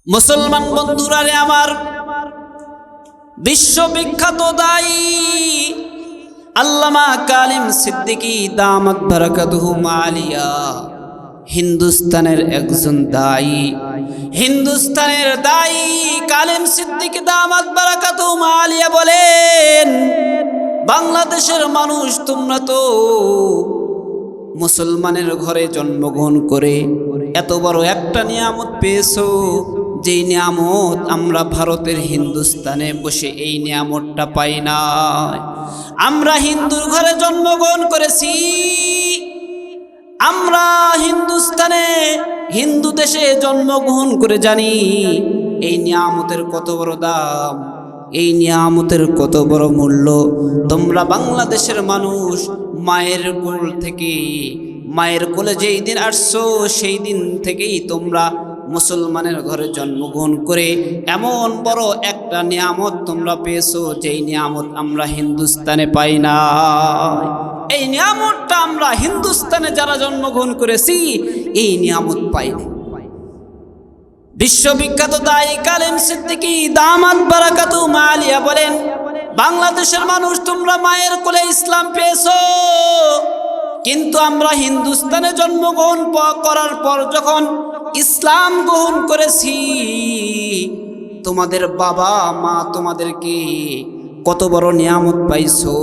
মুসলমান বন্ধুরা রে আমার, বিশ্ববিখ্যাত দায়ী আল্লামা কালিম সিদ্দিকী দামাত বারাকাতুহু আলিয়া হিন্দুস্তানের একজন দায়ী, হিন্দুস্তানের দায়ী কালিম সিদ্দিকী দামাত বারাকাতুহু আলিয়া বলেন, বাংলাদেশের মানুষ তোমরা তো মুসলমানের ঘরে জন্মগ্রহণ করে এত বড় একটা নিয়ামত পেয়েছো, যেই নিয়ামত আমরা ভারতের হিন্দুস্তানে বসে এই নিয়ামতটা পাই না। আমরা হিন্দুর ঘরে জন্মগ্রহণ করেছি, আমরা হিন্দুস্তানে হিন্দু দেশে জন্মগ্রহণ করে জানি এই নিয়ামতের কত বড় দাম, এই নিয়ামতের কত বড় মূল্য। তোমরা বাংলাদেশের মানুষ মায়ের কোল থেকে, মায়ের কোলে যেই দিন আসছো সেই দিন থেকেই তোমরা মুসলমানের ঘরে জন্মগ্রহণ করে এমন বড় একটা নিয়ামত তোমরা পেয়েছো, যেই নিয়ামত আমরা হিন্দুস্তানে পাই না। এই নিয়ামতটা আমরা হিন্দুস্তানে যারা জন্মগ্রহণ করেছি এই নিয়ামত পাইনি। বিশ্ববিখ্যাত দায়ী কালিম সিদ্দিকী দামাত বারাকাতুহু আলিয়া বলেন, বাংলাদেশের মানুষ তোমরা মায়ের কোলে ইসলাম পেয়েছো, কিন্তু আমরা হিন্দুস্তানে জন্মগ্রহণ করার পর যখন ইসলাম গ্রহণ করেছি, তোমাদের বাবা মা তোমাদেরকে কত বড় নিয়ামত পাইছো।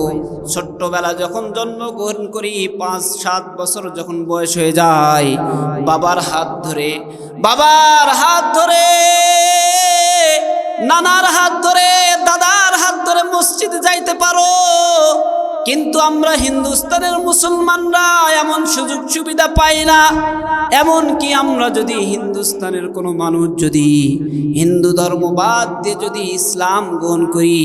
ছোট্টবেলা যখন জন্মগ্রহণ করি 5-7 বছর যখন বয়স হয়ে যায়, বাবার হাত ধরে নানার হাত ধরে দাদার হাত ধরে মসজিদে যাইতে পারো, কিন্তু আমরা হিন্দুস্তানের মুসলমানরা এমন সুযোগ সুবিধা পাই না। এমন কি আমরা যদি হিন্দুস্তানের কোনো মানুষ যদি হিন্দু ধর্ম বাদ দিয়ে যদি ইসলাম গ্রহণ করি,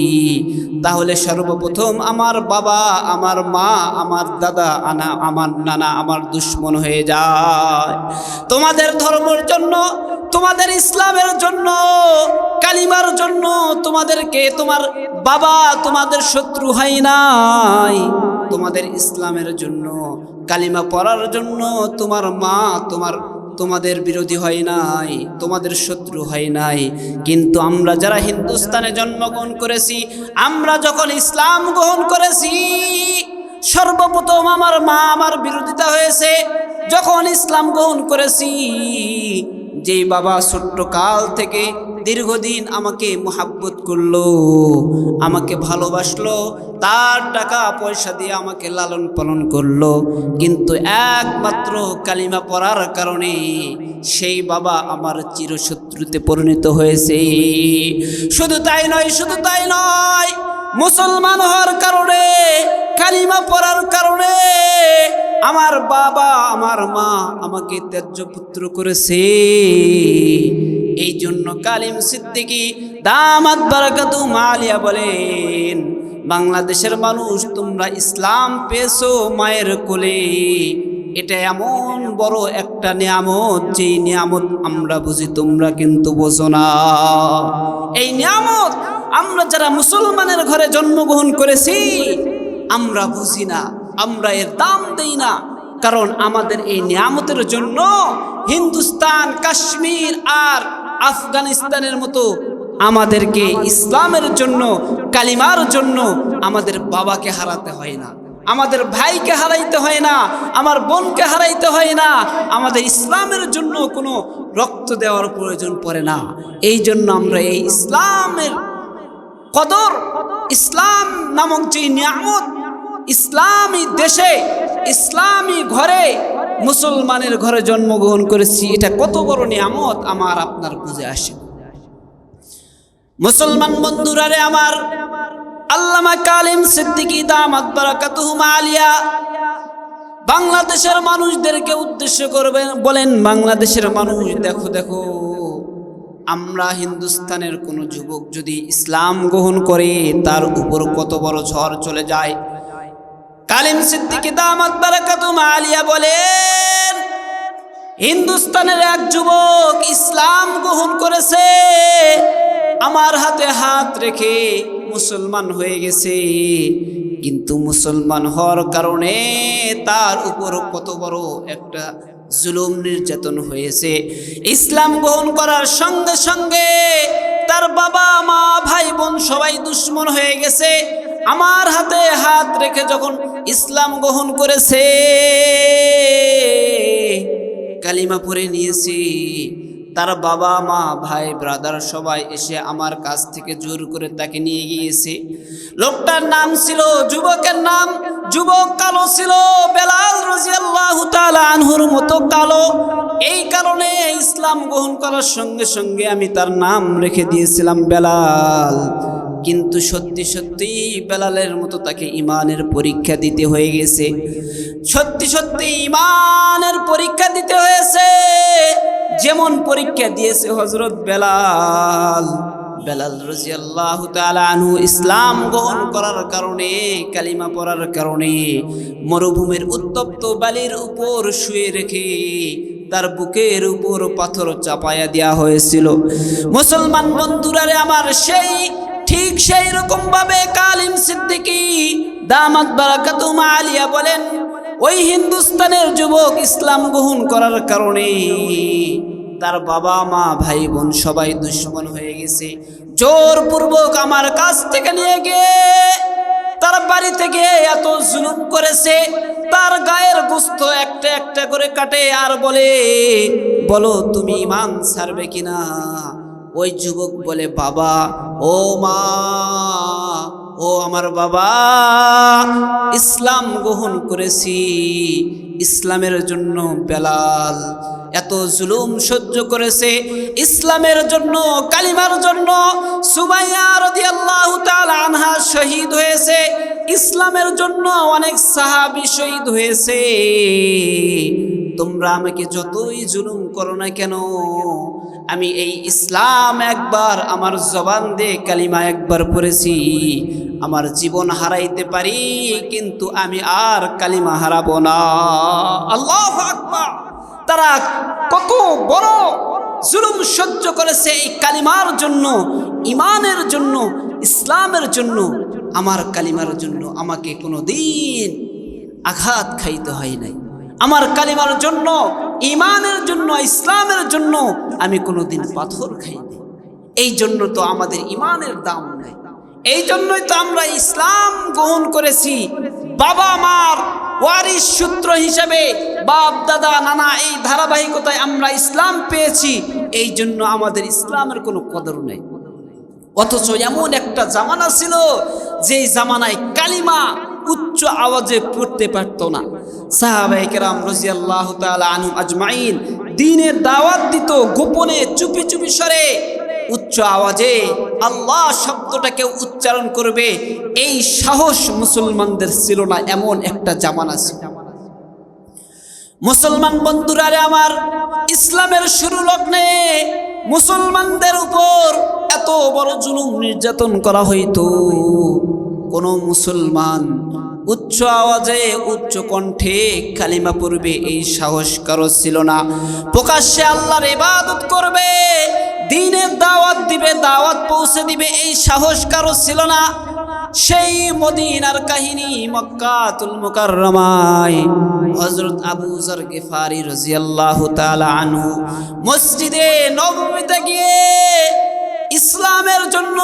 তাহলে সর্বপ্রথম আমার বাবা, আমার মা, আমার দাদা, আমার নানা আমার দুশ্মন হয়ে যায়। তোমাদের ধর্মের জন্য, তোমাদের ইসলামের জন্য, কালিমার জন্য তোমাদেরকে তোমার বাবা তোমাদের শত্রু হয় নাই, তোমাদের ইসলামের জন্য কালিমা পড়ার জন্য তোমার মা তোমাদের বিরোধী হয় নাই, তোমাদের শত্রু হয় নাই। কিন্তু আমরা যারা হিন্দুস্তানে জন্মগ্রহণ করেছি, আমরা যখন ইসলাম গ্রহণ করেছি, সর্বপ্রথম আমার মা আমার বিরোধিতা হয়েছে। যখন ইসলাম গ্রহণ করেছি, যেই বাবা ছোট্ট কাল থেকে দীর্ঘদিন আমাকে মোহাব্বত করলো, আমাকে ভালোবাসলো, তার টাকা পয়সা দিয়ে আমাকে লালন পালন করলো, কিন্তু একমাত্র কালিমা পড়ার কারণে সেই বাবা আমার চিরশত্রুতে পরিণত হয়েছে। শুধু তাই নয়, মুসলমান হওয়ার কারণে, কালিমা পড়ার কারণে আমার বাবা আমার মা আমাকে ত্যায্য পুত্র করেছে। এই জন্য কালিম সিদ্দিকী দামাত বারাকাতুহু আলিয়া বলেন, বাংলাদেশের মানুষ তোমরা ইসলাম পেয়েছো মায়ের কোলে, এটা এমন বড় একটা নিয়ামত, যেই নিয়ামত আমরা বুঝি তোমরা কিন্তু বোঝো না। এই নিয়ামত আমরা যারা মুসলমানের ঘরে জন্মগ্রহণ করেছি আমরা বুঝি না, আমরা এর দাম দেই না। কারণ আমাদের এই নিয়ামতের জন্য হিন্দুস্তান, কাশ্মীর আর আফগানিস্তানের মতো আমাদেরকে ইসলামের জন্য, কালিমার জন্য আমাদের বাবাকে হারাতে হয় না, আমাদের ভাইকে হারাইতে হয় না, আমার বোনকে হারাইতে হয় না, আমাদের ইসলামের জন্য কোনো রক্ত দেওয়ার প্রয়োজন পড়ে না। এই জন্য আমরা এই ইসলামের কদর, ইসলাম নামক যে নিয়ামত, ইসলামী দেশে, ইসলামী ঘরে, মুসলমানের ঘরে জন্মগ্রহণ করেছি, এটা কত বড় নিয়ামত আমার আপনার বুঝে আসে। মুসলমান বন্ধুরা রে আমার, আল্লামা কালিম সিদ্দিকী দামাত বারাকাতুহু আলিয়া বাংলাদেশের মানুষদেরকে উদ্দেশ্য করবেন, বলেন, বাংলাদেশের মানুষ দেখো, আমরা হিন্দুস্তানের কোনো যুবক যদি ইসলাম গ্রহণ করে তার উপর কত বড় ঝড় চলে যায়। কালিম সিদ্দিকী দামাত বারাকাতুহু আলিয়া বলেন, হিন্দুস্তানের এক যুবক ইসলাম গ্রহণ করেছে, আমার হাতে হাত রেখে মুসলমান হয়ে গেছে, কিন্তু মুসলমান হওয়ার কারণে তার উপর কত বড় একটা জুলুম নির্যাতন হয়েছে। ইসলাম গ্রহণ করার সঙ্গে সঙ্গে তার বাবা মা ভাই বোন সবাই দুশ্মন হয়ে গেছে। আমার হাতে হাত রেখে যখন ইসলাম গ্রহণ করেছে, কালিমা পড়ে নিয়েছি, তার বাবা মা ভাই ব্রাদার সবাই এসে আমার কাছ থেকে জোর করে তাকে নিয়ে গিয়েছে। লোকটার নাম ছিল, যুবকের নাম, যুবক কালো ছিল, বেলাল রাদিয়াল্লাহু তাআলা আনহুর মতো কালো। এই কারণে ইসলাম গ্রহণ করার সঙ্গে সঙ্গে আমি তার নাম রেখে দিয়েছিলাম বেলাল। কিন্তু সত্যি সত্যি বেলালের মতো তাকে ঈমানের পরীক্ষা দিতে হয়ে গেছে। সত্যি সত্যি ঈমানের পরীক্ষা দিতে হয়েছে। যেমন পরীক্ষা দিয়েছে হযরত বেলাল। বেলাল রাদিয়াল্লাহু তাআলা আনহু ইসলাম গ্রহণ করার কারণে, কালিমা পড়ার কারণে মরুভূমির উত্তপ্ত বালির উপর শুয়ে রেখে তার বুকের উপর পাথর চাপায়া দেওয়া হয়েছিল। মুসলমান বন্ধুরা রে আমার, ঠিক সেই রকম ভাবে কালিম সিদ্দিকী দামাত বারাকাতুহু আলিয়া বলেন, ওই হিন্দুস্তানের যুবক ইসলাম গ্রহণ করার কারণে তার বাবা মা ভাই বোন সবাই দুশ্মন হয়ে গেছে। জোরপূর্বক আমার কাছ থেকে নিয়ে গিয়ে তার বাড়ি থেকে এত জুলুম করেছে। তার গায়ের গোশত একটা একটা করে কাটে আর বলো তুমি ঈমান ছাড়বে কিনা। ওই যুবক বলে, বাবা, ও মা, ও আমার বাবা, ইসলাম গ্রহণ করেছি। ইসলামের জন্য বেলাল এত জুলুম সহ্য করেছে, ইসলামের জন্য, কালিমার জন্য সুমাইয়া রাদিয়াল্লাহু তাআলা আনহা শহীদ হয়েছে। ইসলামের জন্য অনেক সাহাবী শহীদ হয়েছে। তোমরা আমাকে যতই জুলুম করো না কেন, আমি এই ইসলাম একবার, আমার জবান দিয়ে কালিমা একবার পড়েছি, আমার জীবন হারাইতে পারি কিন্তু আমি আর কালিমা হারাবো না। আল্লাহু আকবার। তারা কত বড় জুলুম সহ্য করেছে এই কালিমার জন্য, ঈমানের জন্য, ইসলামের জন্য, আমার কালিমার জন্য আমাকে কোনোদিন আঘাত খাইতে হয় নাই। আমার কালিমার জন্য, ঈমানের জন্য, ইসলামের জন্য আমি কোনোদিন পাথর খাইনি। এই জন্য তো আমাদের ঈমানের দাম নাই। এই জন্যই তো আমরা ইসলাম গ্রহণ করেছি। বাবা মার ওয়ারিস সূত্র হিসেবে বাপ দাদা নানা এই ধারাবাহিকতায় আমরা ইসলাম পেয়েছি। এই জন্য আমাদের ইসলামের কোনো কদর নেই। অথচ এমন একটা জামানা ছিল যেই জামানায় কালিমা উচ্চ আওয়াজে পড়তে পারতো না। সাহাবায়ে কেরাম রাদিয়াল্লাহু তাআলা আনহুম আজমাইন দ্বীনের দাওয়াত দিত গোপনে, চুপি চুপি স্বরে, উচ্চ আওয়াজে আল্লাহ শব্দটাকে উচ্চারণ করবে এই সাহস মুসলমানদের ছিল না। এমন একটা জামানা ছিল। মুসলমান বন্ধুরা রে আমার, ইসলামের শুরু লগ্নে মুসলমানদের উপর এত বড় জুলুম নির্যাতন করা হইতো, কোন মুসলমান উচ্চ আওয়াজে, উচ্চ কণ্ঠে কালিমা পড়বে এই সাহস কারো ছিল না। প্রকাশ্যে আল্লাহর ইবাদত করবে, দ্বীনের দাওয়াত দিবে, দাওয়াত পৌঁছে দিবে, এই সাহস কারো ছিল না। সেই মদিনার কাহিনী, মক্কাতুল মুকাররমায় হযরত আবু যর গিফারি রাদিয়াল্লাহু তাআলা আনহু মসজিদে নববীতে গিয়ে ইসলামের জন্য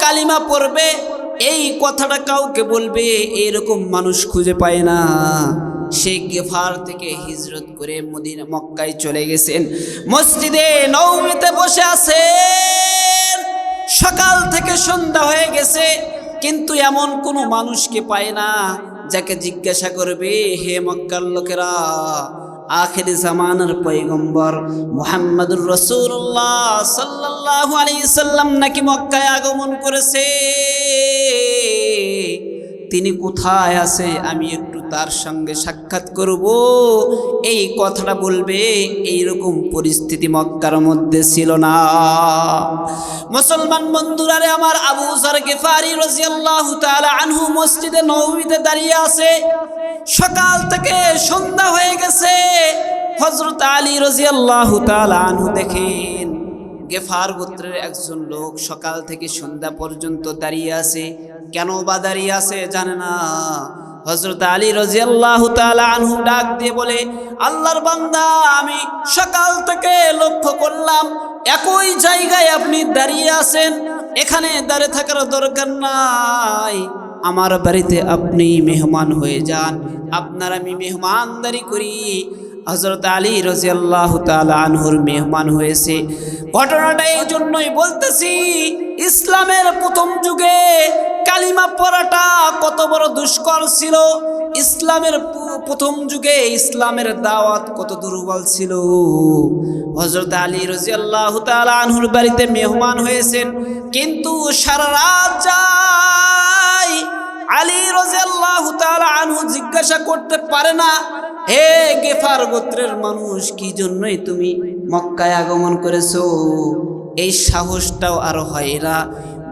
কালিমা পড়বে, এই কথাটা কাউকে বলবে এরকম মানুষ খুঁজে পায় না। সেই গিফার থেকে হিজরত করে মদিনা মক্কায় চলে গেছেন। মসজিদে নববীতে বসে আছেন, সকাল থেকে সন্ধ্যা হয়ে গেছে, কিন্তু এমন কোনো মানুষকে পায় না যাকে জিজ্ঞাসা করবে, হে মক্কার লোকেরা, আখিরি জামানার পয়গম্বর মুহাম্মদুর রাসূলুল্লাহ সাল্লাল্লাহু আলাইহি সাল্লাম নাকি মক্কায় আগমন করেছে, তিনি কোথায় আছে, আমি একটু তার সঙ্গে সাক্ষাৎ করব। এই কথাটা বলবে এইরকম পরিস্থিতি মক্কার মধ্যে ছিল না। মুসলমান বন্ধুরা রে আমার, আবু যর গিফারি রাদিয়াল্লাহু তাআলা আনহু মসজিদে নববীতে দাঁড়িয়ে আছে। সকাল থেকে সন্ধ্যা হয়ে গেছে। হযরত আলী রাদিয়াল্লাহু তাআলা আনহু দেখেন গিফার গোত্রের একজন লোক সকাল থেকে সন্ধ্যা পর্যন্ত দাঁড়িয়ে আছে। কেন বা দাঁড়িয়ে আছে জানে না। হযরত আলী রাদিয়াল্লাহু তাআলা আনহু ডাক দিয়ে বলে, আল্লাহর বান্দা, আমি সকাল থেকে লক্ষ্য করলাম একই জায়গায় আপনি দাঁড়িয়ে আছেন, এখানে দাঁড়িয়ে থাকার দরকার নাই, আমার বাড়িতে আপনি মেহমান হয়ে যান, আপনার আমি মেহমানদারি করি। হযরত আলী রাদিয়াল্লাহু তাআলা আনহুর মেহমান হয়েছে। ঘটনাটা এই জন্যই বলতেছি, ইসলামের প্রথম যুগে কালিমা পড়াটা কত বড় দুষ্কর ছিল, ইসলামের প্রথম যুগে ইসলামের দাওয়াত কত দুর্বল ছিল। হযরত আলী রাদিয়াল্লাহু তাআলা আনহুর বাড়িতে মেহমান হয়েছেন, কিন্তু সারা রাত যায় আলী রাদিয়াল্লাহু তাআলা আনহু জিজ্ঞাসা করতে পারে না, হে গেফার গোত্রের মানুষ, কি জন্যই তুমি মক্কায় আগমন করেছো? এই সাহসটাও আর হয় না।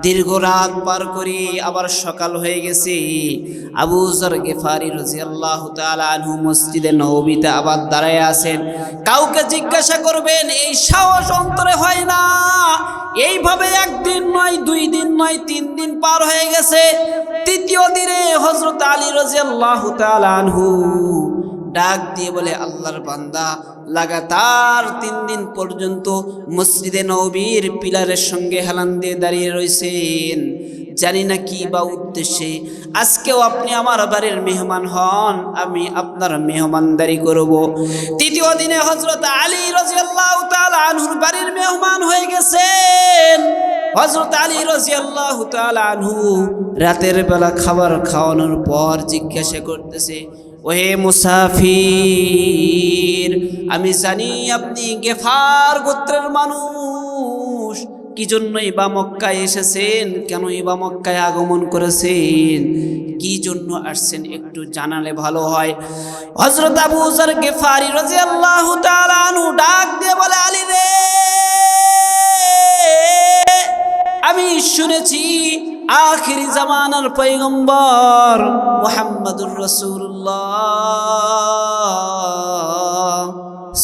দীর্ঘ রাত পার করে আবার সকাল হয়ে গেছে। আবু যর গেফারি রাদিয়াল্লাহু তাআলা আনহু মসজিদে নববীতে আবার দাঁড়ায় আছেন। কাউকে জিজ্ঞাসা করবেন, এই সাহস অন্তরে হয় না। এইভাবে একদিন নয়, 2 দিন নয়, 3 দিন পার হয়ে গেছে। তৃতীয় দিনে হযরত আলী রাদিয়াল্লাহু তাআলা আনহু ডাক দিয়ে বলে, আল্লাহর বান্দা, লাগাতার 3 দিন পর্যন্ত মসজিদে নববীর পিলারের সঙ্গে হেলান দিয়ে দাঁড়িয়ে রয়েছেন, জানি না কি বা উদ্দেশ্যে। আজকেও আপনি আমার বাড়ির মেহমান হন, আমি আপনার মেহমানদারি করব। তৃতীয় দিনে হযরত আলী রাদিয়াল্লাহু তাআলা আনহুর বাড়ির মেহমান হয়ে গেছেন। হযরত আলী রাদিয়াল্লাহু তাআলা আনহু রাতের বেলা খাবার খাওয়ানোর পর জিজ্ঞাসা করতেছে, ওহে মুসাফির, আমি জানি আপনি গেফার গোত্রের মানুষ, কি জন্যই বা মক্কায় এসেছেন, কেনই বা মক্কায় আগমন করেছেন, কি জন্য আসছেন একটু জানালে ভালো হয়। হযরত আবু যর গেফারি রাদিয়াল্লাহু তাআলা আনহু ডাক দিয়ে বলে, আলী রে, আমি শুনেছি আখিরি জামানার পয়গম্বর মুহাম্মদুর রাসূলুল্লাহ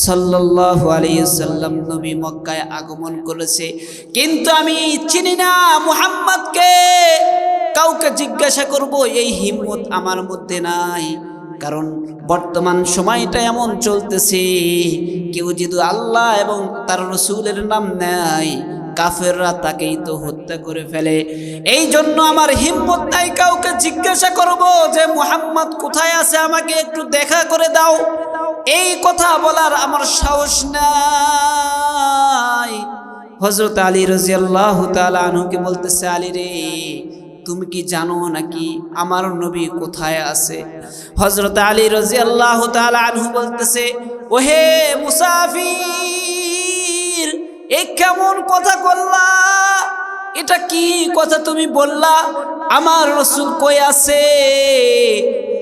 সাল্লাল্লাহু আলাইহি ওয়াসাল্লাম নবী মক্কায় আগমন করেছে, কিন্তু আমি চিনি না মুহাম্মদকে। কাউকে জিজ্ঞাসা করব এই হিম্মত আমার মধ্যে নাই, কারণ বর্তমান সময়টা এমন চলতেছে, কেউ যদি আল্লাহ এবং তার রাসূলের নাম নেয়, কাফেররা তাকেই তো হত্যা করে ফেলে। এই জন্য আমার হিম্মত নাই কাউকে জিজ্ঞাসা করব যে মুহাম্মদ কোথায় আছে, আমাকে একটু দেখা করে দাও, এই কথা বলার আমার সাহস নাই। হযরত আলী রাদিয়াল্লাহু তাআলা আনহুকে বলতেছে, আলী রে, তুমি কি জানো নাকি আমার নবী কোথায় আছে? হযরত আলী রাদিয়াল্লাহু তাআলা আনহু বলতেছে, ওহে মুসাফির, এই কেমন কথা বললা? এটা কি কথা তুমি বললা? আমার রাসূল কই আছে?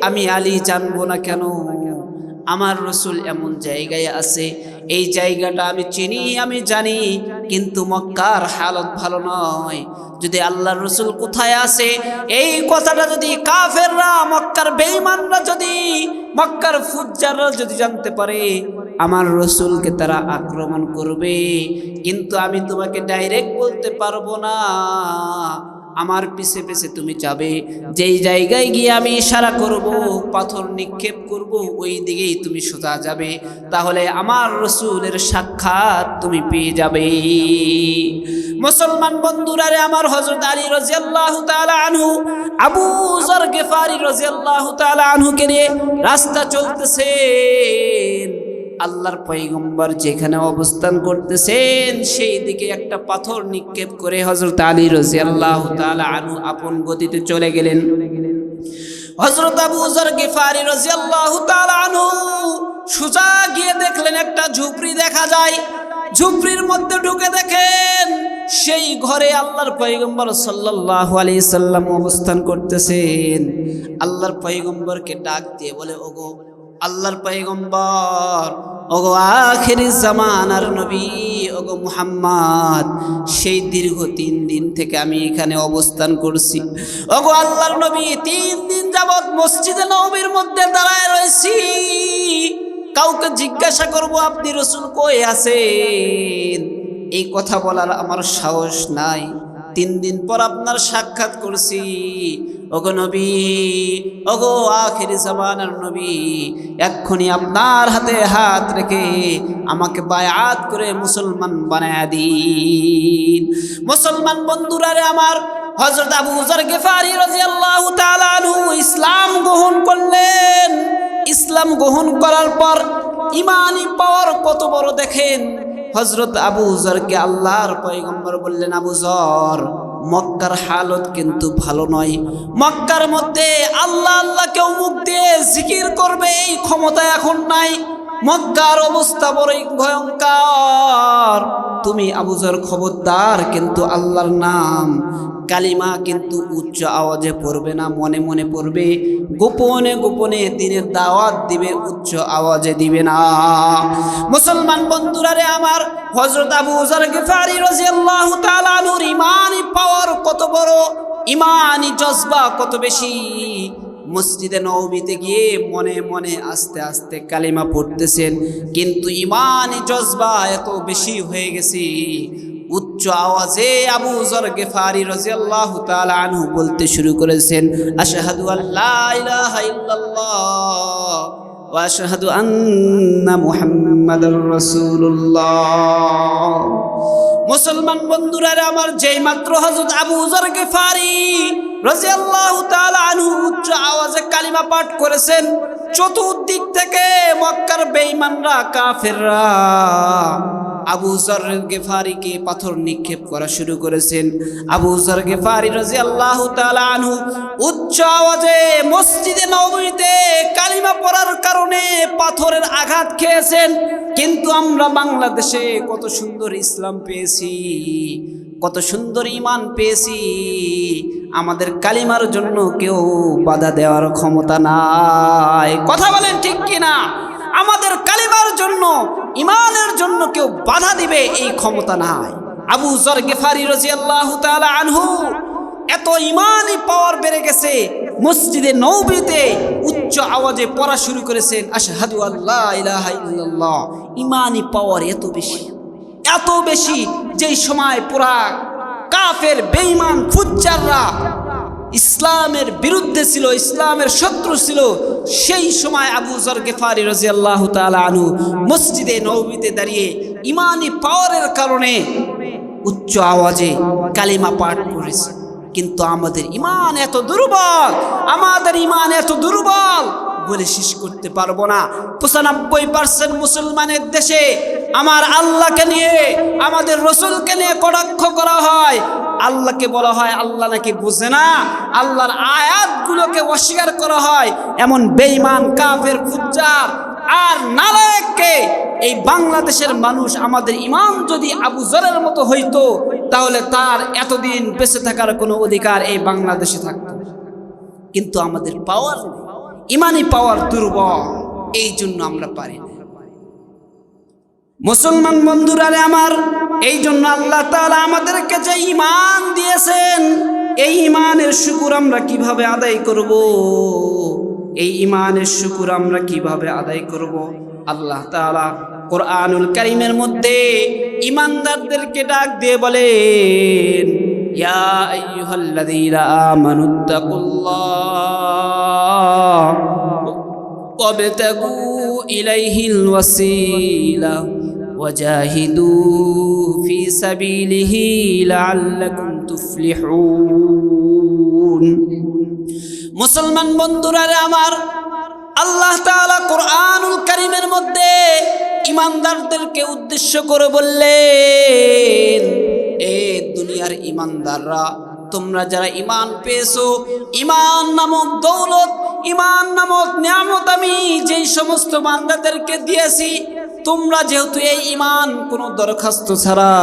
আমি আলী জানবো না কেন? আমার রাসূল এমন জায়গায় আছে, এই জায়গাটা আমি চিনি, আমি জানি, কিন্তু মক্কার হালত ভালো নয়। যদি আল্লাহর রাসূল কোথায় আছে এই কথাটা যদি কাফেররা, মক্কার বেঈমানরা, যদি মক্কার ফুজ্জাররা যদি জানতে পারে, আমার রাসূলকে তারা আক্রমণ করবে। কিন্তু আমি তোমাকে ডাইরেক্ট বলতে পারবো না, আমার পিছে পিছে তুমি যাবে, যেই জায়গায় গিয়ে আমি ইশারা করব, পাথর নিক্ষেপ করব, ওই দিকেই তুমি সোজা যাবে, তাহলে আমার রাসূলের সাক্ষাৎ তুমি পেয়ে যাবে। মুসলমান বন্ধুরা রে আমার, হযরত আলী রাদিয়াল্লাহু তাআলা আনহু আবু যর গেফারি রাদিয়াল্লাহু তাআলা আনহুকে নিয়ে রাস্তা চলতেছেন। আল্লাহর পয়গম্বর যেখানে অবস্থান করতেছেন সেই দিকে একটা পাথর নিক্ষেপ করে হযরত আলী রাদিয়াল্লাহু তাআলা আনহু আপন গতিতে চলে গেলেন। হযরত আবু যর গিফারি রাদিয়াল্লাহু তাআলা আনহু সোজা গিয়ে দেখলেন একটা ঝুপড়ি দেখা যায়। ঝুপড়ির মধ্যে ঢুকে দেখেন সেই ঘরে আল্লাহর পয়গম্বর সাল্লাল্লাহু আলাইহি সাল্লাম অবস্থান করতেছেন। আল্লাহর পয়গম্বরকে ডাক দিয়ে বলে, ওগো আল্লাহর পয়গম্বর, ওগো আখিরি জামানার নবী, ওগো মুহাম্মদ, সেই দীর্ঘ 3 দিন থেকে আমি এখানে অবস্থান করছি। ওগো আল্লাহর নবী, 3 দিন যাবত মসজিদে নববীর মধ্যে দাঁড়ায় রয়েছি। কাউকে জিজ্ঞাসা করব আপনি রাসূল কই আছেন, এই কথা বলার আমার সাহস নাই। 3 দিন পর আপনার সাক্ষাৎ করছি। ওগো নবী, ওগো আখিরি জামানার নবী, এক্ষুনি আপনার হাতে হাত রেখে আমাকে বায়াত করে মুসলমান বানায় দিন। মুসলমান বন্ধুরা রে আমার, হযরত আবু যর গিফারি রাদিয়াল্লাহু তাআলা আনহু ইসলাম গ্রহণ করলেন। ইসলাম গ্রহণ করার পর ইমানি পাওয়ার কত বড় দেখেন। হযরত আবু যরকে আল্লাহর পয়গম্বর বললেন, আবু যর, মক্কার হালত কিন্তু ভালো নয়। মক্কার মধ্যে আল্লাহ আল্লাহ কেউ মুখ দিয়ে জিকির করবে এই ক্ষমতা এখন নাই। মক্কার অবস্থা বড়ই ভয়ঙ্কর। তুমি আবু যর খবরদার, কিন্তু আল্লাহর নাম কালিমা কিন্তু উচ্চ আওয়াজে পড়বে না, মনে মনে পড়বে। গোপনে গোপনে দিনের দাওয়াত দিবে, উচ্চ আওয়াজে দিবে না। মুসলমান বন্ধুরা রে আমার, হযরত আবু যর গিফারি রাদিয়াল্লাহু তাআলা আনহুর ইমানি পাওয়ার কত বড়, ইমানি জজবা কত বেশি। মসজিদে নববীতে গিয়ে মনে মনে আস্তে আস্তে কালিমা পড়তেছেন, কিন্তু ইমানি জজবা এত বেশি হয়ে গেছে, উচ্চ আওয়াজে আবু যর গিফারি রাদিয়াল্লাহু তাআলা আনহু বলতে শুরু করেছেন, আশহাদু আল্লা ইলাহা ইল্লাল্লাহ ওয়া আশহাদু আন্না মুহাম্মাদুর রাসূলুল্লাহ। মুসলমান বন্ধুরা আমার, যেই মাত্র হযরত আবু যর গিফারি রাদিয়াল্লাহু তাআলা আনহু উচ্চ আওয়াজে কালিমা পাঠ করেছেন, চতুর্দিক থেকে মক্কার বেঈমানরা, কাফেররা আবু যর গিফারিকে পাথর নিক্ষেপ করা শুরু করেছেন। আবু যর গিফারি রাদিয়াল্লাহু তাআলা আনহু উচ্চ আওয়াজে মসজিদে নববীতে কালিমা পড়ার কারণে পাথরের আঘাত খেয়েছেন। কিন্তু আমরা বাংলাদেশে কত সুন্দর ইসলাম পেয়েছি, কত সুন্দর ঈমান পেয়েছি, আমাদের কালিমার জন্য কেউ বাধা দেওয়ার ক্ষমতা নাই। কথা বলেন ঠিক কিনা? আমাদের কালিমার জন্য, ঈমানের জন্য কেউ বাধা দিবে এই ক্ষমতা নাই। আবু যর গিফারি রাদিয়াল্লাহু তাআলা আনহু এত ঈমানি পাওয়ার বেড়ে গেছে, মসজিদে নববীতে উচ্চ আওয়াজে পড়া শুরু করেছেন, আশহাদু আল্লা ইলাহা ইল্লাল্লাহ। ঈমানি পাওয়ার এত বেশি, এত বেশি, যেই সময় পুরা কাফের বেঈমান ফুজ্জাররা ইসলামের বিরুদ্ধে ছিল, ইসলামের শত্রু ছিল, সেই সময় আবু যর গিফারি রাদিয়াল্লাহু তাআলা আনহু মসজিদে নববীতে দাঁড়িয়ে ঈমানি পাওয়ারের কারণে উচ্চ আওয়াজে কালিমা পাঠ করেছে। কিন্তু আমাদের ঈমান এত দুর্বল, আমাদের ঈমান এত দুর্বল বলে শেষ করতে পারবো না। 95% মুসলমানের দেশে আমার আল্লাহকে নিয়ে, আমাদের রসুলকে নিয়ে কটাক্ষ করা হয়। আল্লাহকে বলা হয় আল্লাহ নাকি বুঝে না, আল্লাহর আয়াতগুলোকে অস্বীকার করা হয়। এমন বেঈমান, কাফের, ফুজ্জার আর নালায়েককে এই বাংলাদেশের মানুষ, আমাদের ঈমান যদি আবু যরের মতো হইতো, তাহলে তার এতদিন বেঁচে থাকার কোনো অধিকার এই বাংলাদেশে থাকতো। কিন্তু আমাদের পাওয়ার, ঈমানি পাওয়ার দুর্বল, এই জন্য আমরা পারি না। মুসলমান বন্ধুরা আমার, এই জন্য আল্লাহ তাআলা আমাদেরকে যে ঈমান দিয়েছেন, এই ঈমানের শুকর আমরা কিভাবে আদায় করব? এই ঈমানের শুকর আমরা কিভাবে আদায় করব? আল্লাহ তাআলা কোরআনুল কারীমের মধ্যে ঈমানদারদেরকে ডাক দিয়ে বলেন, ইয়া আইয়ুহাল্লাযীনা আমানুত্তাকুল্লাহ ওয়াবতাগু ইলাইহিল ওয়াসিলা ওয়াজাহিদু ফি সাবিলিহি লাআল্লাকুম তুফলিহুন। মুসলমান বন্ধুরা আমার, আল্লাহ তাআলা কোরআনুল কারীমের মধ্যে ঈমানদারদেরকে উদ্দেশ্য করে বললেন, এ দুনিয়ার ঈমানদাররা, তোমরা যারা ঈমান পেয়েছো, ঈমান নামক দৌলত, ঈমান নামক নিয়ামত আমি যেই সমস্ত বান্দাদেরকে দিয়েছি, তোমরা যেহেতু এই ঈমান কোনো দরখাস্ত ছাড়া,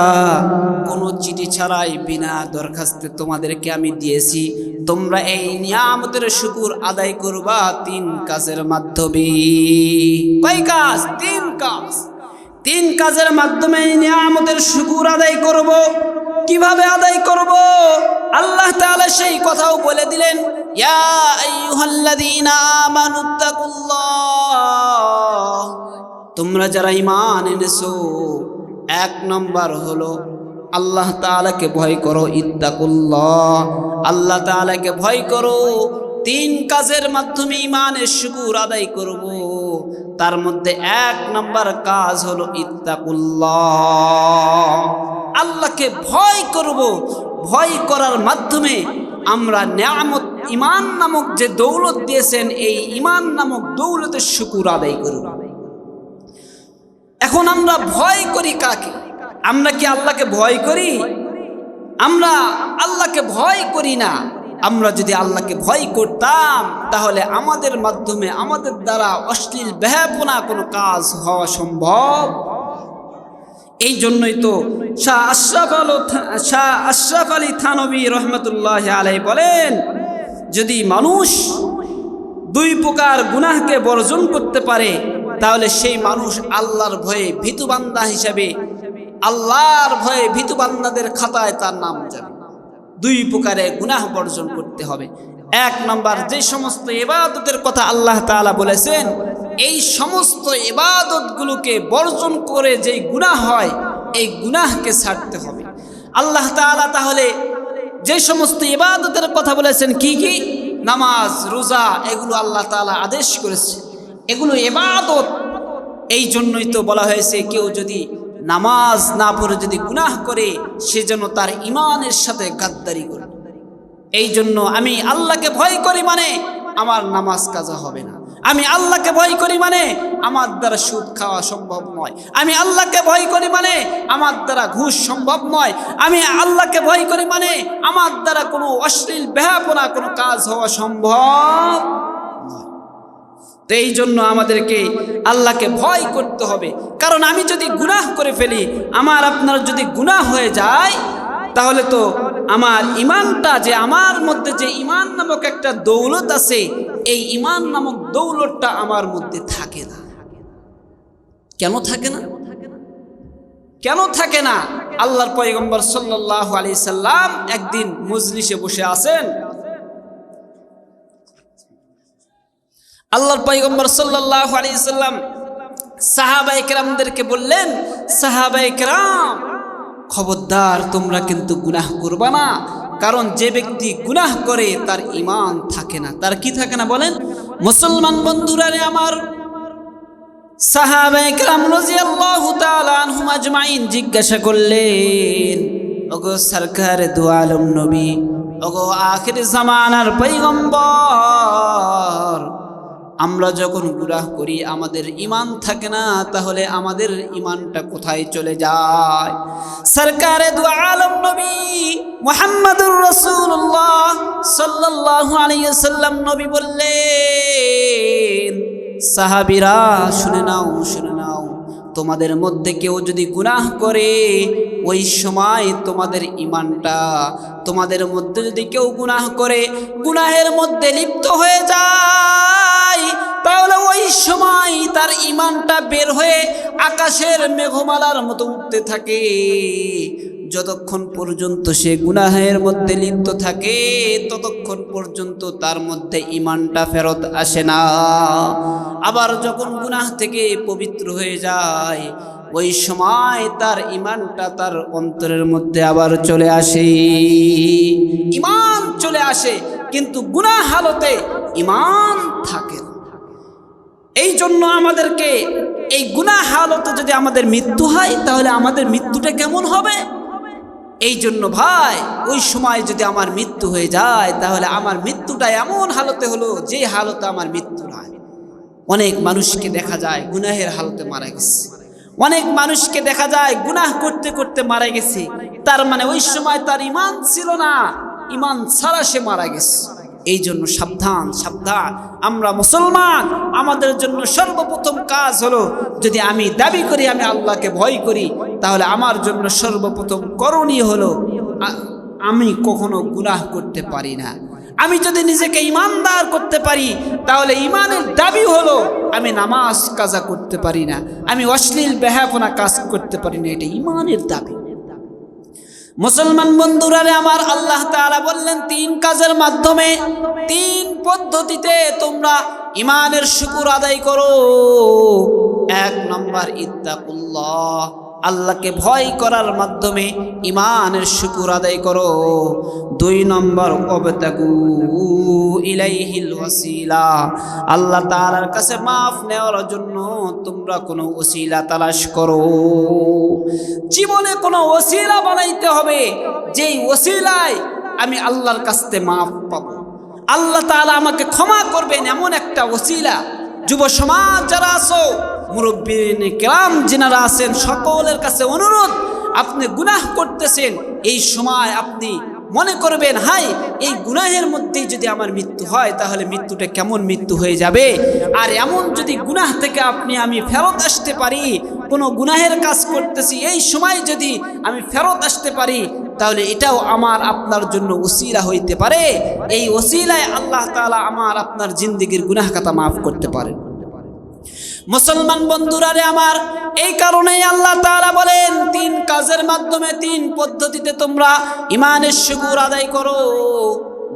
কোনো চিঠি ছাড়াই, বিনা দরখাস্তে তোমাদেরকে আমি দিয়েছি, তোমরা এই নিয়ামতের শুকর আদায় করবা 3 কাজের মাধ্যমে। কয় কাজ? 3 কাজ। 3 কাজের মাধ্যমে এই নিয়ামতের শুকর আদায় করব। কিভাবে আদায় করব? আল্লাহ তাআলা সেই কথাও বলে দিলেন, ইয়া আইয়ুহাল্লাযীনা আমানুত্তাকুল্লাহ। তোমরা যারা ঈমান এনেছো, 1 নম্বর হলো আল্লাহ তাআলাকে ভয় করো, ইত্তাকুল্লাহ, আল্লাহ তাআলাকে ভয় করো। 3 কাজের মাধ্যমে ঈমানের শুকর আদায় করব। তার মধ্যে 1 নম্বর কাজ হলো ইত্তাকুল্লাহ, আল্লাহকে ভয় করব। ভয় করার মাধ্যমে আমরা নিয়ামত ঈমান নামক যে দৌলত দিয়েছেন, এই ঈমান নামক দৌলতের শুকর আদায় করব। এখন আমরা ভয় করি কাকে? আমরা কি আল্লাহকে ভয় করি? আমরা আল্লাহকে ভয় করি না। আমরা যদি আল্লাহকে ভয় করতাম তাহলে আমাদের মাধ্যমে, আমাদের দ্বারা অশ্লীল বেহায়াপনা কোনো কাজ হওয়া সম্ভব। এই জন্যই তো শাহ আশরাফ আলী থানভী রহমতুল্লাহ আলাইহি বলেন, যদি মানুষ 2 প্রকার গুনাহকে বর্জন করতে পারে তাহলে সেই মানুষ আল্লাহর ভয়ে ভীতু বান্দা হিসেবে, আল্লাহর ভয়ে ভীতু বান্দাদের খাতায় তার নাম যাবে। 2 প্রকারে গুনাহ বর্জন করতে হবে। 1 নম্বর, যে সমস্ত ইবাদতের কথা আল্লাহ তাআলা বলেছেন, এই সমস্ত ইবাদতগুলোকে বর্জন করে যেই গুনাহ হয়, এই গুনাহকে ছাড়তে হবে। আল্লাহ তাআলা তাহলে যে সমস্ত ইবাদতের কথা বলেছেন, কি কি? নামাজ, রোজা, এগুলো আল্লাহ তাআলা আদেশ করেছে, এগুলো ইবাদত। এই জন্যই তো বলা হয়েছে, কেউ যদি নামাজ না পড়ে যদি গুনাহ করে, সে যেন তার ঈমানের সাথে গাদ্দারি করে। এই জন্য আমি আল্লাহকে ভয় করি মানে আমার নামাজ কাজা হবে না। আমি আল্লাহকে ভয় করি মানে আমার দ্বারা সুদ খাওয়া সম্ভব নয়। আমি আল্লাহকে ভয় করি মানে আমার দ্বারা ঘুষ সম্ভব নয়। আমি আল্লাহকে ভয় করি মানে আমার দ্বারা কোনো অশ্লীল বেহায়াপনা কোনো কাজ হওয়া সম্ভব নয়। তো এই জন্য আমাদেরকে আল্লাহকে ভয় করতে হবে। কারণ আমি যদি গুনাহ করে ফেলি, আমার আপনার যদি গুনাহ হয়ে যায়, তাহলে তো আমার ঈমানটা, যে আমার মধ্যে যে ঈমান নামক একটা দৌলত আছে, এই ঈমান নামক দৌলতটা আমার মধ্যে থাকে না। কেন থাকে না? কেন থাকে না? আল্লাহর পয়গম্বর সাল্লাল্লাহু আলাইহি সাল্লাম একদিন মজলিসে বসে আছেন। আল্লাহর পয়গম্বর সাল্লাল্লাহু আলাইহি সাল্লাম সাহাবায়ে কেরামদেরকে বললেন, সাহাবায়ে কেরাম, খবরদার তোমরা কিন্তু গুনাহ করবা না। কারণ যে ব্যক্তি গুনাহ করে তার ঈমান থাকে না। তার কি থাকে না বলেন? মুসলমান বন্ধুরা রে আমার, সাহাবায়ে কেরাম রাদিয়াল্লাহু তাআলা আনহুম আজমাইন জিজ্ঞাসা করলেন, ওগো সরকারে দু আলম নবী, ওগো আখির জামানার পয়গম্বর, আমরা যখন গুনাহ করি আমাদের ঈমান থাকে না, তাহলে আমাদের ঈমানটা কোথায় চলে যায়? সরকারে দু আলম নবী মুহাম্মদুর রাসূলুল্লাহ সাল্লাল্লাহু আলাইহি ওয়াসাল্লাম নবী বললেন, সাহাবীরা শুনে নাও, শুনে নাও, তোমাদের মধ্যে কেউ যদি গুনাহ করে, ওই সময় তোমাদের ঈমানটা, তোমাদের মধ্যে যদি কেউ গুনাহ করে, গুনাহের মধ্যে লিপ্ত হয়ে যায়, তাহলে ওই সময় তার ঈমানটা বের হয়ে আকাশের মেঘমালার মতো উঠতে থাকে। যতক্ষণ পর্যন্ত সে গুনাহের মধ্যে লিপ্ত থাকে, ততক্ষণ পর্যন্ত তার মধ্যে ঈমানটা ফেরত আসে না। আবার যখন গুনাহ থেকে পবিত্র হয়ে যায়, ওই সময় তার ঈমানটা তার অন্তরের মধ্যে আবার চলে আসে, ঈমান চলে আসে, কিন্তু গুনাহ হালতে ঈমান থাকে না। এই জন্য আমাদেরকে এই গুনাহ হালতে যদি আমাদের মৃত্যু হয়, তাহলে আমাদের মৃত্যুটা কেমন হবে? এই জন্য ভাই, ওই সময় যদি আমার মৃত্যু হয়ে যায়, তাহলে আমার মৃত্যুটা এমন হালতে হলো যে হালতে আমার মৃত্যু নয়। অনেক মানুষকে দেখা যায় গুনাহের হালতে মারা গেছে, অনেক মানুষকে দেখা যায় গুনাহ করতে করতে মারা গেছে। তার মানে ওই সময় তার ঈমান ছিল না, ঈমান ছাড়া সে মারা গেছে। এই জন্য সাবধান, সাবধান। আমরা মুসলমান, আমাদের জন্য সর্বপ্রথম কাজ হলো, যদি আমি দাবি করি আমি আল্লাহকে ভয় করি, তাহলে আমার জন্য সর্বপ্রথম করণীয় হলো আমি কখনো গুনাহ করতে পারি না। আমি যদি নিজেকে ঈমানদার করতে পারি, তাহলে ঈমানের দাবি হলো আমি নামাজ কাজা করতে পারি না, আমি অশ্লীল বেহায়াপনা কাজ করতে পারি না, এটা ঈমানের দাবি। মুসলমান বন্ধুরা রে আমার, আল্লাহ তাআলা বললেন 3 কাজের মাধ্যমে, 3 পদ্ধতিতে তোমরা ঈমানের শুকর আদায় করো। 1 নম্বর ইত্তাকুল্লাহ, আল্লাহকে ভয় করার মাধ্যমে ইমানের শুকর আদায় করো। 2 নম্বর ওয়াবতাগু ইলাইহিল ওয়াসিলা, আল্লাহ তাআলার কাছে মাফ নেওয়ার জন্য তোমরা কোনো ওসিলা তালাশ করো। জীবনে কোনো ওসিলা বানাইতে হবে, যেই ওসিলায় আমি আল্লাহর কাছে মাফ পাবো, আল্লাহ তাআলা আমাকে ক্ষমা করবেন, এমন একটা ওসিলা। যুব সমাজ যারা আছো, মুরব্বিন কিরাম যিনারা আছেন, সকলের কাছে অনুরোধ, আপনি গুনাহ করতেছেন, এই সময় আপনি মনে করবেন হাই এই গুনাহের মধ্যেই যদি আমার মৃত্যু হয় তাহলে মৃত্যুটা কেমন মৃত্যু হয়ে যাবে। আর এমন যদি গুনাহ থেকে আমি ফেরত আসতে পারি, কোনো গুনাহের কাজ করতেছি এই সময় যদি আমি ফেরত আসতে পারি তাহলে এটাও আমার আপনার জন্য ওসিলা হইতে পারে। এই ওসিলায় আল্লাহ তাআলা আমার আপনার জিন্দেগির গুনাহ খাতা মাফ করতে পারেন। মুসলমান বন্ধুরা রে আমার, এই কারণেই আল্লাহ তাআলা বলেন 3 কাজের মাধ্যমে 3 পদ্ধতিতে তোমরা ইমানের শুকর আদায় করো।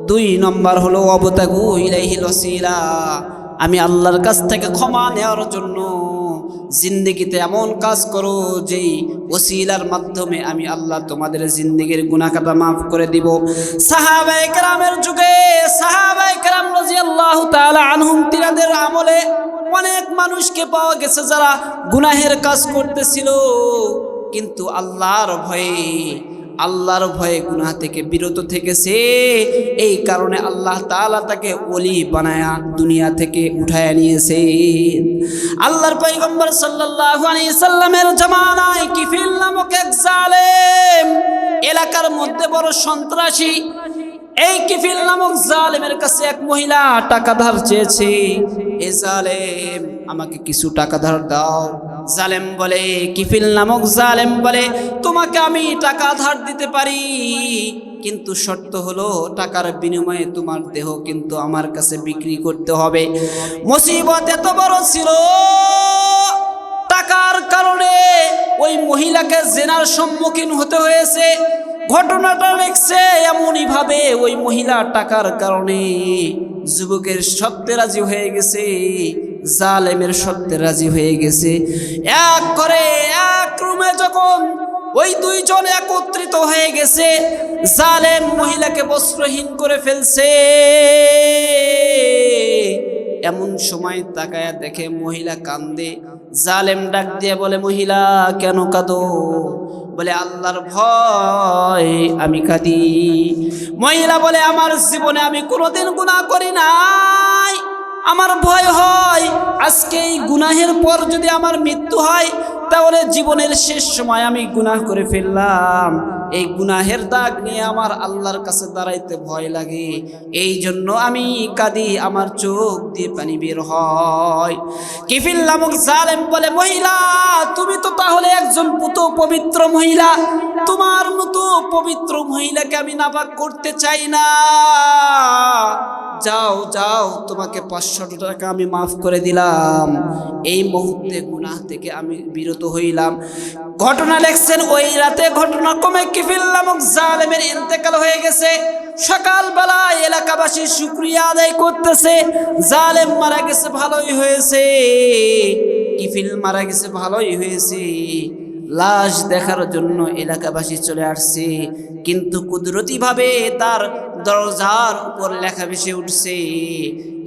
2 নম্বর হলো ওয়াবতাগু ইলাইহিল ওয়াসিলা, আমি আল্লাহর কাছ থেকে ক্ষমা নেওয়ার জন্য জিন্দেগিতে এমন কাজ করো যেই ওসিলার মাধ্যমে আমি আল্লাহ তোমাদের জিন্দেগির গুনাহ খাতা মাফ করে দিব। সাহাবায়ে কেরামের যুগে সাহাবায়ে কেরাম রাদিয়াল্লাহু তাআলা আনহুম তিনাদের আমলে অনেক মানুষকে পাওয়া গেছে যারা গুনাহের কাজ করতেছিল, কিন্তু আল্লাহর ভয়ে গুনাহ থেকে বিরত থেকেছে। এই কারণে আল্লাহ তাআলা তাকে ওলি বানায়া দুনিয়া থেকে উঠায় নিয়েছে। আল্লাহর পয়গম্বর সাল্লাল্লাহু আলাইহি সাল্লামের জামানায় কিফিল নামক এক জালেম, এলাকার মধ্যে বড় সন্ত্রাসী, এই কিফিল নামক জালেমের কাছে এক মহিলা টাকা ধার চেয়েছে। এ জালেম, আমাকে কিছু টাকা ধার দাও। জালেম বলে, কিফিল নামক জালেম বলে, তোমাকে আমি টাকা ধার দিতে পারি, কিন্তু শর্ত হলো টাকার বিনিময়ে তোমার দেহ কিন্তু আমার কাছে বিক্রি করতে হবে। মুসিবত এত বড় ছিল, টাকার কারণে ওই মহিলাকে জেনার সম্মুখীন হতে হয়েছে। ঘটনাটা দেখছে এমনই ভাবে ওই মহিলা টাকার কারণে যুবকের শর্তে রাজি হয়ে গেছে, জালেমের শর্তে রাজি হয়ে গেছে। এক করে এক রুমে যখন ওই 2 জন একত্রিত হয়ে গেছে, জালেম মহিলাকে বস্ত্রহীন করে ফেলছে। এমন সময় তাকায়া দেখে মহিলা কান্দে। জালেম ডাক দিয়ে বলে, মহিলা কেন কাঁদো? বলে, আল্লাহর ভয় আমি কাঁদি। মহিলা বলে, আমার জীবনে আমি কোনোদিন গুনাহ করি নাই, আমার ভয় হয় আজকে এই গুনাহের পর যদি আমার মৃত্যু হয় তাহলে জীবনের শেষ সময় আমি গুনাহ করে ফেললাম, এই গুনাহের দাগ নিয়ে আমার আল্লাহর কাছে দাঁড়াইতে ভয় লাগে, এই জন্য আমি কাঁদি, আমার চোখ দিয়ে পানি বের হয়। কিফিল নামক জালেম বলে, মহিলা তুমি তো তাহলে একজন পবিত্র মহিলা, তোমার মতো পবিত্র মহিলাকে আমি নাপাক করতে চাই না, যাও যাও, তোমাকে 500 টাকা আমি মাফ করে দিলাম। এই মুহূর্তে গুনাহ থেকে আমি বিরত হইলাম। ঘটনা লেখছেন ওই রাতে ঘটনাক্রমে কিফিল নামক জালেমের ইন্তেকাল হয়ে গেছে। সকালবেলা এলাকাবাসী শুকরিয়া আদায় করতেছে, জালেম মারা গেছে, ভালোই হয়েছে, কিফিল মারা গেছে, ভালোই হয়েছে। লাশ দেখার জন্য এলাকাবাসী চলে আসছে, কিন্তু কুদরতিভাবে তার দরজার উপর লেখা ভেসে উঠছে,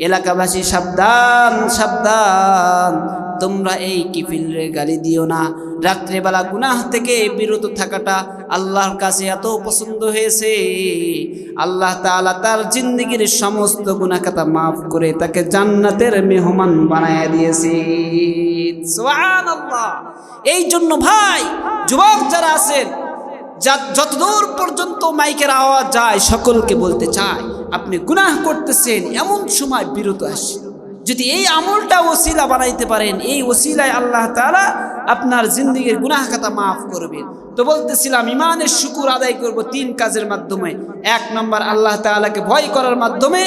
এলাকাবাসী সাবধান সাবধান, তোমরা এই কিফিলরে গালি দিও না। রাত্রেবেলা গুনাহ থেকে বিরত থাকাটা আল্লাহর কাছে এত পছন্দ হয়েছে, আল্লাহ তাআলা তার জিন্দেগির সমস্ত গুনাহ খাতা মাফ করে তাকে জান্নাতের মেহমান বানায়া দিয়েছে। সুবহানাল্লাহ। এই জন্য ভাই যুবক যারা আছেন, যতদূর পর্যন্ত মাইকের আওয়াজ যায়, সকলকে বলতে চাই, আপনি গুনাহ করতেছেন এমন সময় বিরত আসেন। যদি এই আমলটা ওসিলা বানাইতে পারেন, এই ওসিলায় আল্লাহ তাআলা আপনার জিন্দেগির গুনাহ খাতা মাফ করবেন। তো বলতেছিলাম ইমানের শুকর আদায় করব 3 কাজের মাধ্যমে। 1 নম্বর আল্লাহ তাআলাকে ভয় করার মাধ্যমে,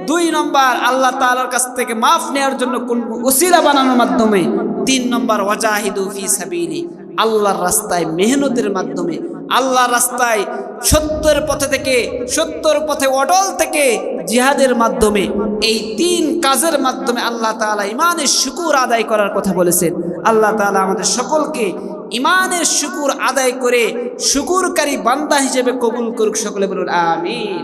2 নম্বর আল্লাহ তাআলার কাছ থেকে মাফ নেওয়ার জন্য কোন ওসিলা বানানোর মাধ্যমে, 3 নম্বর ওয়াজাহিদু ফি সাবিলি, আল্লাহর রাস্তায় মেহনতের মাধ্যমে, আল্লাহর রাস্তায় সত্যের পথে অটল থেকে জিহাদের মাধ্যমে। এই 3 কাজের মাধ্যমে আল্লাহ তাআলা ইমানের শুকর আদায় করার কথা বলেছেন। আল্লাহ তাআলা আমাদের সকলকে ইমানের শুকুর আদায় করে শুকুরকারী বান্দা হিসেবে কবুল করুক। সকলে বলুন আমিন।